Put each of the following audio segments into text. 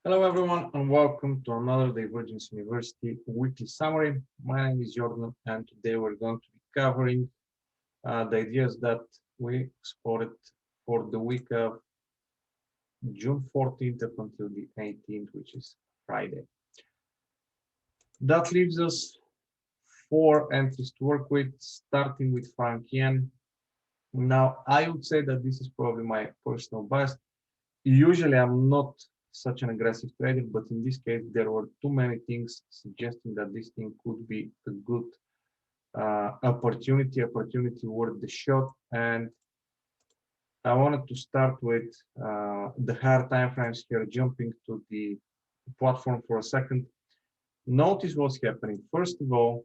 Hello, everyone, and welcome to another Divergence University weekly summary. My name is Jordan, and today we're going to be covering the ideas that we spotted for the week of June 14th up until the 18th, which is Friday. That leaves us four entries to work with, starting with Frank Yen. Now, I would say that this is probably my personal best. Usually, I'm not such an aggressive trader, but in this case, there were too many things suggesting that this thing could be a good opportunity worth the shot. And I wanted to start with the higher time frames here, jumping to the platform for a second. Notice what's happening. First of all,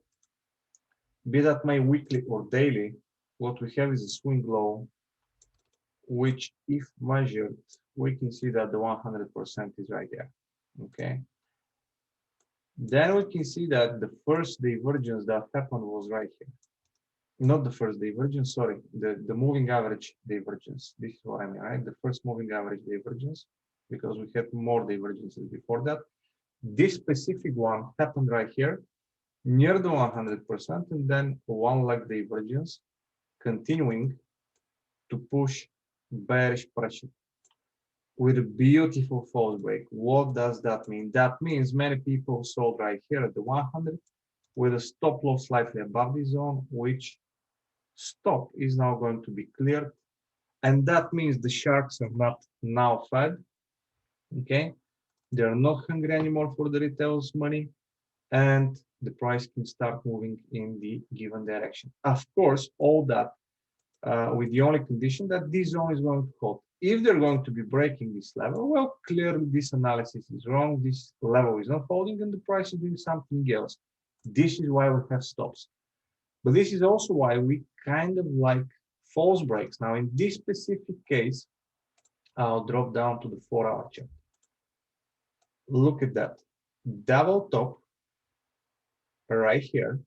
be that my weekly or daily, what we have is a swing low, which if measured, we can see that the 100% is right there. Okay. Then we can see that the first divergence that happened was right here. Not the first divergence, sorry, the moving average divergence. This is what I mean, right? The first moving average divergence, because we had more divergences before that. This specific one happened right here, near the 100%, and then one leg divergence, continuing to push bearish pressure with a beautiful false break. What does that mean? That means many people sold right here at the 100 with a stop loss slightly above the zone, which stop is now going to be cleared. And that means the sharks are not now fed. Okay. They're not hungry anymore for the retail's money. And the price can start moving in the given direction. Of course, all that with the only condition that this zone is going to hold. If they're going to be breaking this level, well, clearly this analysis is wrong. This level is not holding and the price is doing something else. This is why we have stops. But this is also why we kind of like false breaks. Now, in this specific case, I'll drop down to the 4-hour chart. Look at that. Double top right here,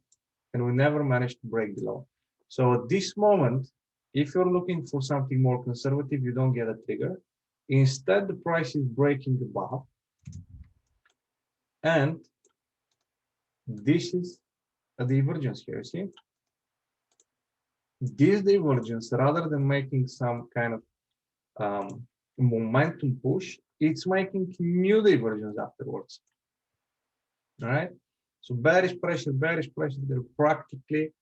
and we never managed to break below. So at this moment, if you're looking for something more conservative, you don't get a trigger. Instead, the price is breaking above. And this is a divergence here, see? This divergence, rather than making some kind of momentum push, it's making new divergence afterwards. All right. So bearish pressure, they're practically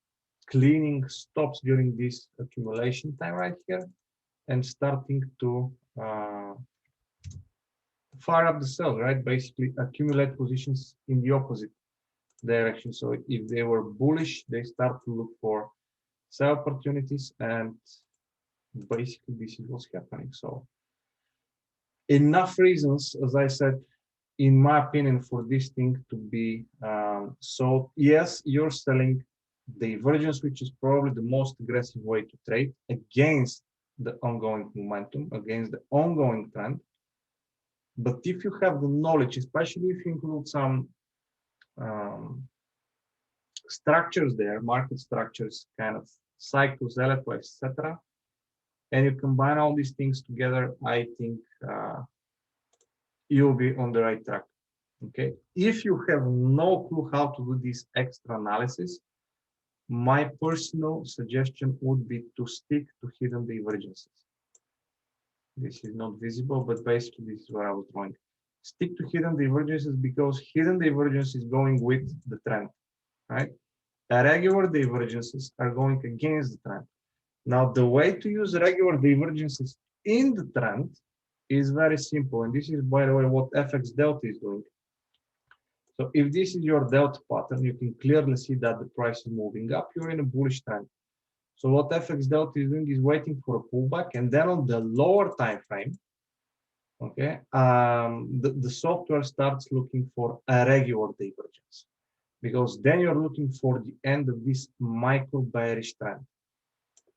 cleaning stops during this accumulation time right here and starting to fire up the sell, right? Basically accumulate positions in the opposite direction. So if they were bullish, they start to look for sell opportunities, and basically this is what's happening. So enough reasons, as I said, in my opinion, for this thing to be sold. Yes, you're selling divergence, which is probably the most aggressive way to trade against the ongoing momentum, against the ongoing trend. But if you have the knowledge, especially if you include some structures there, market structures, kind of cycles, LFO, etc., and you combine all these things together, I think you'll be on the right track. Okay. If you have no clue how to do this extra analysis, my personal suggestion would be to stick to hidden divergences. This is not visible, but basically this is what I was drawing. Stick to hidden divergences because hidden divergence is going with the trend, right? Regular divergences are going against the trend. Now, the way to use regular divergences in the trend is very simple. And this is, by the way, what FX Delta is doing. So if this is your delta pattern, you can clearly see that the price is moving up. You're in a bullish trend. So what FX Delta is doing is waiting for a pullback, and then on the lower time frame, okay, the software starts looking for a regular divergence, because then you're looking for the end of this micro bearish trend.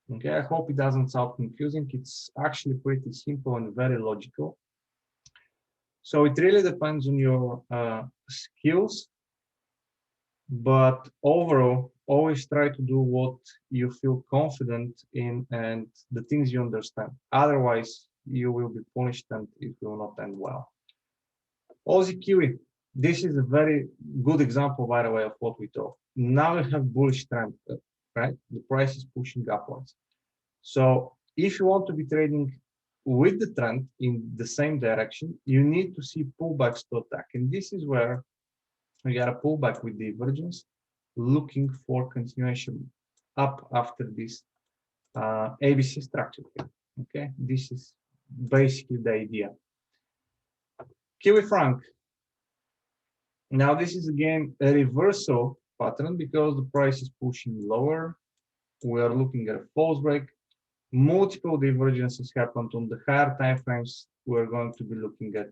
Okay, I hope it doesn't sound confusing. It's actually pretty simple and very logical. So it really depends on your skills, but overall, always try to do what you feel confident in and the things you understand. Otherwise, you will be punished and it will not end well. Aussie Kiwi. This is a very good example, by the way, of what we talk. Now you have bullish trend, right? The price is pushing upwards. So if you want to be trading with the trend in the same direction, you need to see pullbacks to attack. And this is where we got a pullback with divergence, looking for continuation up after this ABC structure here. Okay, this is basically the idea. Kiwi franc. Now this is again a reversal pattern because the price is pushing lower. We are looking at a false break. Multiple divergences happened on the higher time frames. We're going to be looking at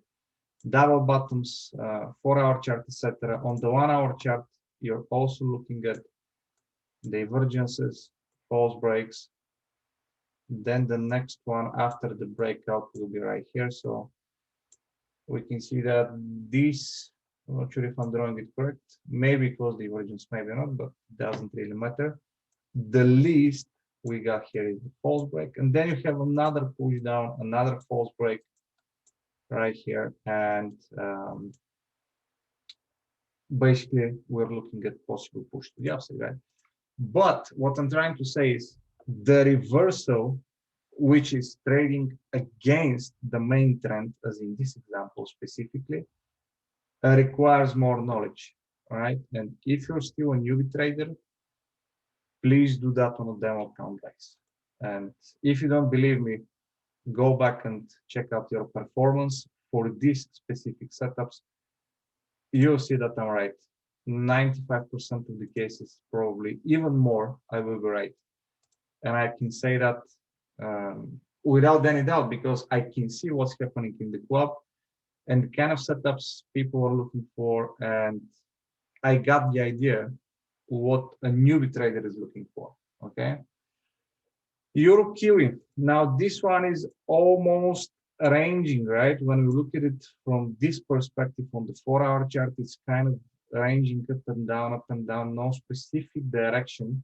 double bottoms, 4-hour chart, etc. On the 1-hour chart, you're also looking at divergences, false breaks. Then the next one after the breakout will be right here. So we can see that this, I'm not sure if I'm drawing it correct, maybe it was divergence, maybe not, but it doesn't really matter. The least we got here is the false break, and then you have another push down, another false break right here, and basically we're looking at possible push to the upside, right? But what I'm trying to say is the reversal, which is trading against the main trend, as in this example specifically, requires more knowledge, all right? And if you're still a newbie trader, please do that on a demo account, guys. And if you don't believe me, go back and check out your performance for these specific setups. You'll see that I'm right. 95% of the cases, probably even more, I will be right. And I can say that without any doubt, because I can see what's happening in the club and the kind of setups people are looking for. And I got the idea what a newbie trader is looking for, okay? Euro Kiwi. Now this one is almost ranging, right? When we look at it from this perspective on the 4-hour chart, it's kind of ranging up and down, no specific direction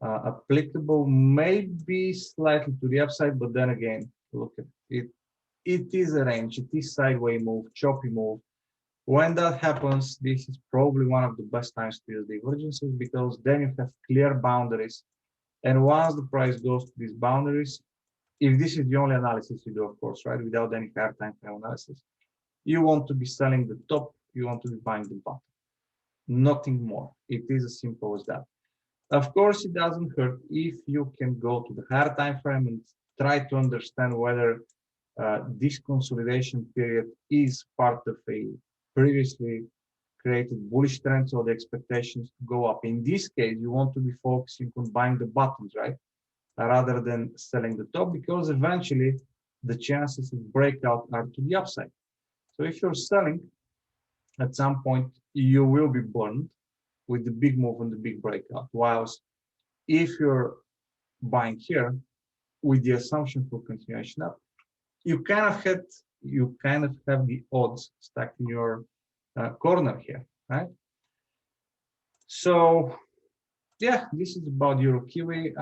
applicable, maybe slightly to the upside, but then again, look at it. It is a range, it is sideways move, choppy move. When that happens, this is probably one of the best times to use divergences because then you have clear boundaries. And once the price goes to these boundaries, if this is the only analysis you do, of course, right, without any higher time frame analysis, you want to be selling the top, you want to be buying the bottom. Nothing more. It is as simple as that. Of course, it doesn't hurt if you can go to the higher time frame and try to understand whether this consolidation period is part of a previously created bullish trend, so the expectations to go up. In this case, you want to be focusing on buying the bottoms, right? Rather than selling the top, because eventually the chances of breakout are to the upside. So if you're selling, at some point you will be burned with the big move and the big breakout. Whilst if you're buying here with the assumption for continuation up, you kind of have the odds stacked in your corner here, right? So yeah, this is about Euro Kiwi.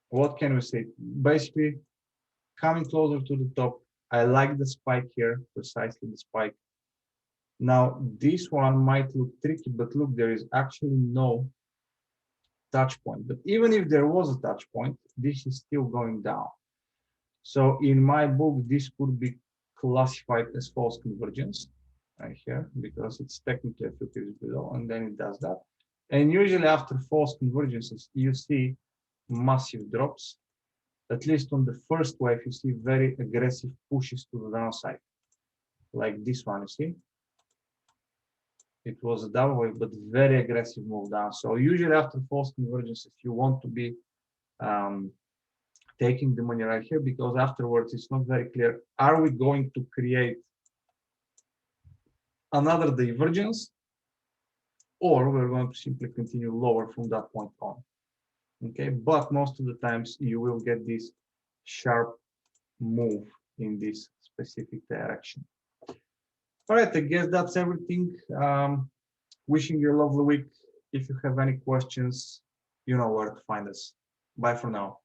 What can we say? Basically, coming closer to the top. I like the spike here, precisely the spike. Now, this one might look tricky, but look, there is actually no touch point. But even if there was a touch point, this is still going down. So in my book, this could be classified as false convergence right here, because it's technically a few pips below, and then it does that. And usually after false convergences, you see massive drops. At least on the first wave, you see very aggressive pushes to the downside, like this one, you see? It was a double wave, but very aggressive move down. So usually after false convergences, you want to be taking the money right here, because afterwards it's not very clear. Are we going to create another divergence, or we're going to simply continue lower from that point on? Okay, but most of the times you will get this sharp move in this specific direction. All right, I guess that's everything. Wishing you a lovely week. If you have any questions, you know where to find us. Bye for now.